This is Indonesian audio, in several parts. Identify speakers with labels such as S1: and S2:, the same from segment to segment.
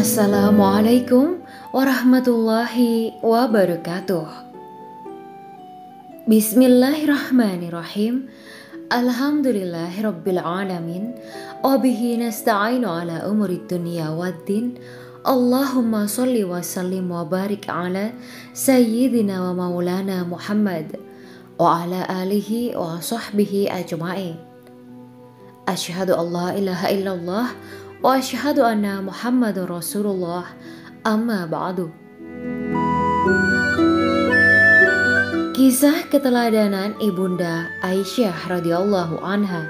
S1: Assalamualaikum warahmatullahi wabarakatuh. Bismillahirrahmanirrahim. Alhamdulillahirabbil alamin. Wabihi nasta'inu ala umuri dunya waddin. Allahumma sholli wa sallim wa barik ala sayyidina wa maulana Muhammad wa ala alihi wa sahbihi ajma'in. Asyhadu an la ilaha illallah wa asyhadu anna Muhammadur Rasulullah, amma ba'du. Kisah keteladanan Ibunda Aisyah radhiyallahu anha.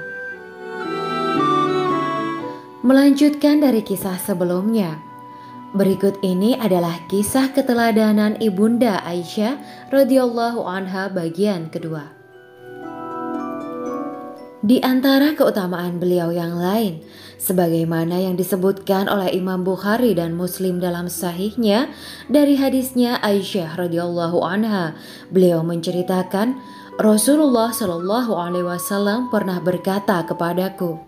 S1: Melanjutkan dari kisah sebelumnya, berikut ini adalah kisah keteladanan Ibunda Aisyah radhiyallahu anha bagian kedua. Di antara keutamaan beliau yang lain, sebagaimana yang disebutkan oleh Imam Bukhari dan Muslim dalam sahihnya dari hadisnya Aisyah radhiyallahu anha, beliau menceritakan Rasulullah Shallallahu alaihi wasallam pernah berkata kepadaku,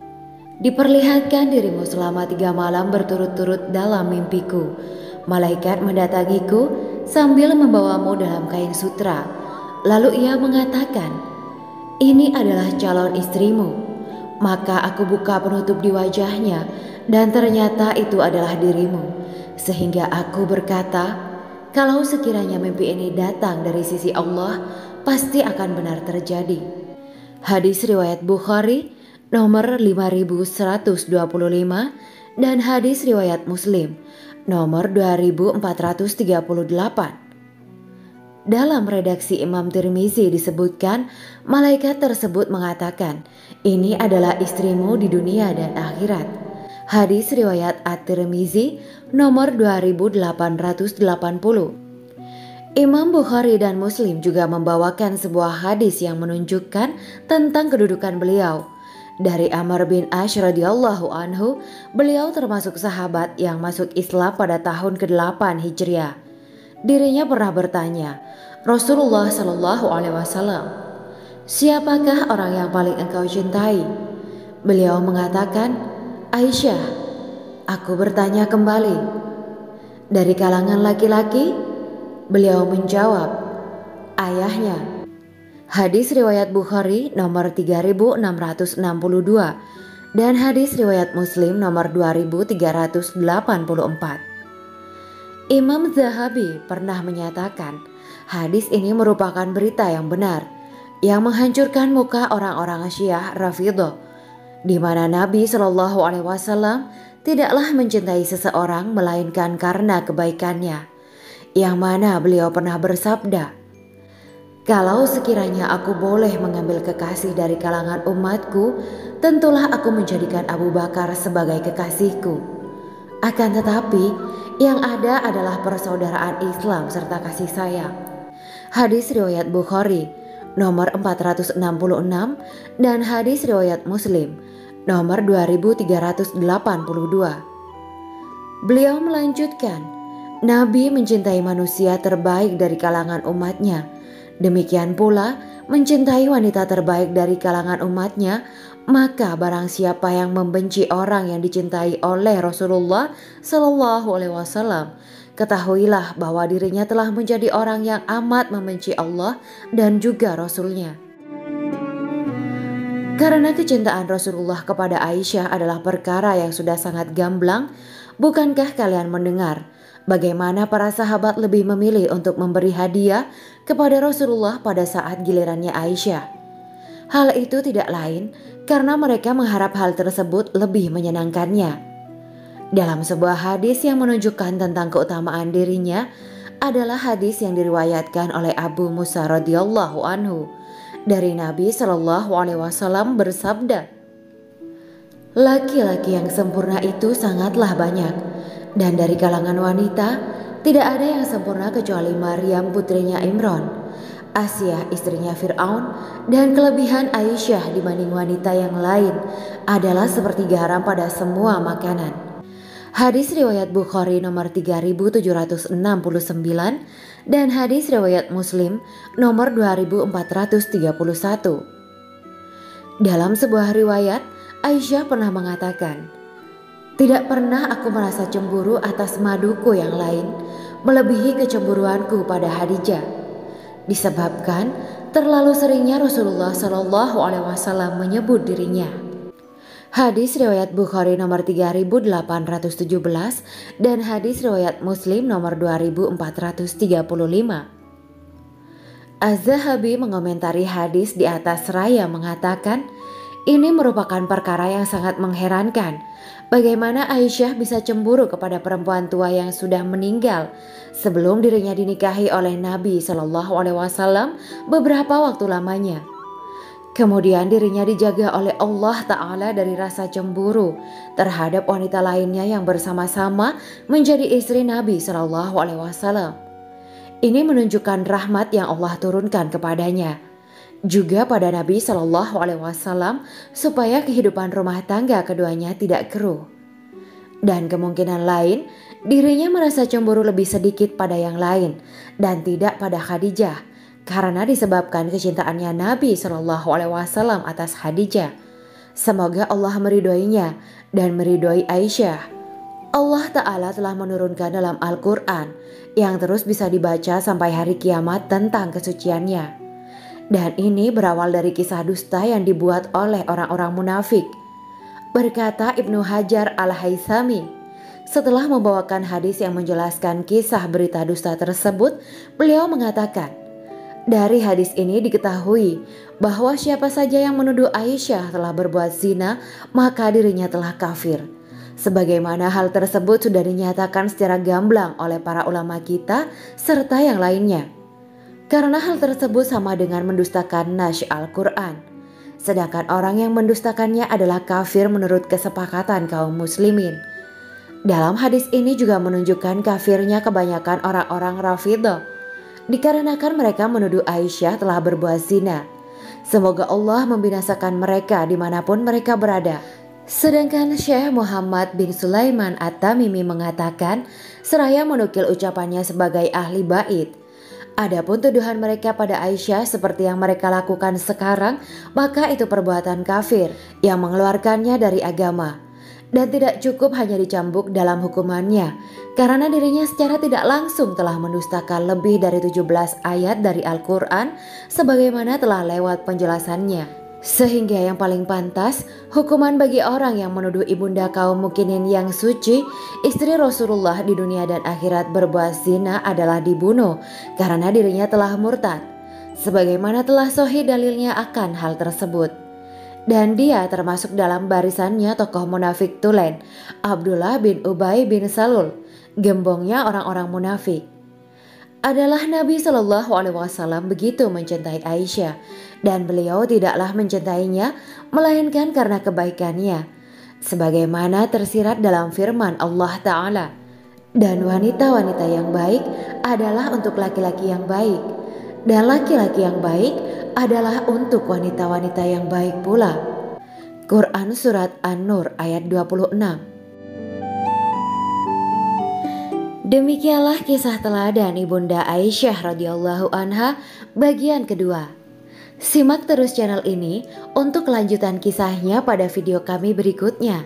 S1: "Diperlihatkan dirimu selama 3 malam berturut-turut dalam mimpiku. Malaikat mendatangiku sambil membawamu dalam kain sutra. Lalu ia mengatakan, 'Ini adalah calon istrimu.' Maka aku buka penutup di wajahnya dan ternyata itu adalah dirimu. Sehingga aku berkata, kalau sekiranya mimpi ini datang dari sisi Allah, pasti akan benar terjadi." Hadis riwayat Bukhari nomor 5125 dan hadis riwayat Muslim nomor 2438. Dalam redaksi Imam Tirmizi disebutkan, malaikat tersebut mengatakan, "Ini adalah istrimu di dunia dan akhirat." Hadis riwayat At-Tirmizi nomor 2880. Imam Bukhari dan Muslim juga membawakan sebuah hadis yang menunjukkan tentang kedudukan beliau. Dari Amr bin Ash radhiyallahu anhu, beliau termasuk sahabat yang masuk Islam pada tahun ke-8 Hijriah. Dirinya pernah bertanya, Rasulullah Shallallahu alaihi wasallam, "Siapakah orang yang paling engkau cintai?" Beliau mengatakan, "Aisyah." Aku bertanya kembali, "Dari kalangan laki-laki?" Beliau menjawab, "Ayahnya." Hadis riwayat Bukhari nomor 3662 dan hadis riwayat Muslim nomor 2384. Imam Zahabi pernah menyatakan, hadis ini merupakan berita yang benar yang menghancurkan muka orang-orang Syiah Rafidhah, di mana Nabi Shallallahu alaihi wasallam tidaklah mencintai seseorang melainkan karena kebaikannya, yang mana beliau pernah bersabda, "Kalau sekiranya aku boleh mengambil kekasih dari kalangan umatku, tentulah aku menjadikan Abu Bakar sebagai kekasihku. Akan tetapi yang ada adalah persaudaraan Islam serta kasih sayang." Hadis riwayat Bukhari nomor 466 dan hadis riwayat Muslim nomor 2382. Beliau melanjutkan, Nabi mencintai manusia terbaik dari kalangan umatnya. Demikian pula mencintai wanita terbaik dari kalangan umatnya. Maka barang siapa yang membenci orang yang dicintai oleh Rasulullah Shallallahu alaihi wasallam, ketahuilah bahwa dirinya telah menjadi orang yang amat membenci Allah dan juga Rasulnya. Karena kecintaan Rasulullah kepada Aisyah adalah perkara yang sudah sangat gamblang, bukankah kalian mendengar bagaimana para sahabat lebih memilih untuk memberi hadiah kepada Rasulullah pada saat gilirannya Aisyah? Hal itu tidak lain karena mereka mengharap hal tersebut lebih menyenangkannya. Dalam sebuah hadis yang menunjukkan tentang keutamaan dirinya adalah hadis yang diriwayatkan oleh Abu Musa radhiyallahu anhu dari Nabi Shallallahu alaihi wasallam bersabda, "Laki-laki yang sempurna itu sangatlah banyak, dan dari kalangan wanita tidak ada yang sempurna kecuali Maryam putrinya Imran, Asyah istrinya Fir'aun, dan kelebihan Aisyah dibanding wanita yang lain adalah seperti garam pada semua makanan." Hadis riwayat Bukhari nomor 3769 dan hadis riwayat Muslim nomor 2431. Dalam sebuah riwayat, Aisyah pernah mengatakan, Tidak pernah aku merasa cemburu atas maduku yang lain melebihi kecemburuanku pada Khadijah, disebabkan terlalu seringnya Rasulullah Shallallahu Alaihi Wasallam menyebut dirinya. Hadis riwayat Bukhari nomor 3817 dan hadis riwayat Muslim nomor 2435. Az-Zahabi mengomentari hadis di atas seraya mengatakan, ini merupakan perkara yang sangat mengherankan. Bagaimana Aisyah bisa cemburu kepada perempuan tua yang sudah meninggal sebelum dirinya dinikahi oleh Nabi Shallallahu Alaihi Wasallam beberapa waktu lamanya. Kemudian dirinya dijaga oleh Allah Ta'ala dari rasa cemburu terhadap wanita lainnya yang bersama-sama menjadi istri Nabi Shallallahu Alaihi Wasallam. Ini menunjukkan rahmat yang Allah turunkan kepadanya, juga pada Nabi Shallallahu Alaihi Wasallam, supaya kehidupan rumah tangga keduanya tidak keruh. Dan kemungkinan lain, dirinya merasa cemburu lebih sedikit pada yang lain dan tidak pada Khadijah, karena disebabkan kecintaannya Nabi Shallallahu Alaihi Wasallam atas Khadijah. Semoga Allah meridhoinya dan meridhoi Aisyah. Allah Ta'ala telah menurunkan dalam Al-Quran yang terus bisa dibaca sampai hari kiamat tentang kesuciannya. Dan ini berawal dari kisah dusta yang dibuat oleh orang-orang munafik. Berkata Ibnu Hajar Al-Haythami, setelah membawakan hadis yang menjelaskan kisah berita dusta tersebut, beliau mengatakan, dari hadis ini diketahui bahwa siapa saja yang menuduh Aisyah telah berbuat zina, maka dirinya telah kafir. Sebagaimana hal tersebut sudah dinyatakan secara gamblang oleh para ulama kita serta yang lainnya. Karena hal tersebut sama dengan mendustakan Nasy Al-Quran. Sedangkan orang yang mendustakannya adalah kafir menurut kesepakatan kaum muslimin. Dalam hadis ini juga menunjukkan kafirnya kebanyakan orang-orang Rafidhah, dikarenakan mereka menuduh Aisyah telah berbuat zina. Semoga Allah membinasakan mereka dimanapun mereka berada. Sedangkan Syekh Muhammad bin Sulaiman At-Tamimi mengatakan, seraya menukil ucapannya sebagai ahli bait, adapun tuduhan mereka pada Aisyah seperti yang mereka lakukan sekarang, maka itu perbuatan kafir yang mengeluarkannya dari agama. Dan tidak cukup hanya dicambuk dalam hukumannya, karena dirinya secara tidak langsung telah mendustakan lebih dari 17 ayat dari Al-Quran sebagaimana telah lewat penjelasannya. Sehingga yang paling pantas, hukuman bagi orang yang menuduh ibunda kaum mukminin yang suci, istri Rasulullah di dunia dan akhirat berbuat zina adalah dibunuh karena dirinya telah murtad. Sebagaimana telah sahih dalilnya akan hal tersebut. Dan dia termasuk dalam barisannya tokoh munafik tulen, Abdullah bin Ubay bin Salul, gembongnya orang-orang munafik. Adalah Nabi Shallallahu Alaihi Wasallam begitu mencintai Aisyah, dan beliau tidaklah mencintainya melainkan karena kebaikannya, sebagaimana tersirat dalam firman Allah Ta'ala, dan wanita-wanita yang baik adalah untuk laki-laki yang baik, dan laki-laki yang baik adalah untuk wanita-wanita yang baik pula. Quran Surat An-Nur ayat 26. Demikianlah kisah teladan Ibunda Aisyah radhiyallahu anha bagian kedua. Simak terus channel ini untuk kelanjutan kisahnya pada video kami berikutnya.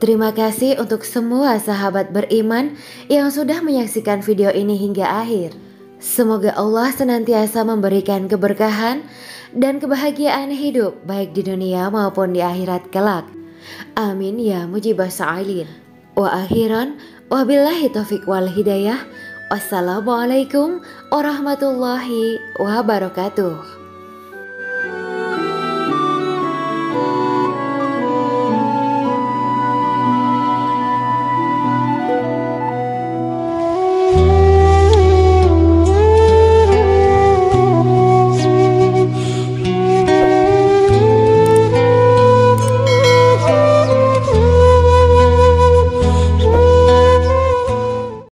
S1: Terima kasih untuk semua sahabat beriman yang sudah menyaksikan video ini hingga akhir. Semoga Allah senantiasa memberikan keberkahan dan kebahagiaan hidup baik di dunia maupun di akhirat kelak. Amin ya mujibas sa'ilin. Wa akhiran, wabillahi taufiq wal hidayah. Wassalamualaikum warahmatullahi wabarakatuh.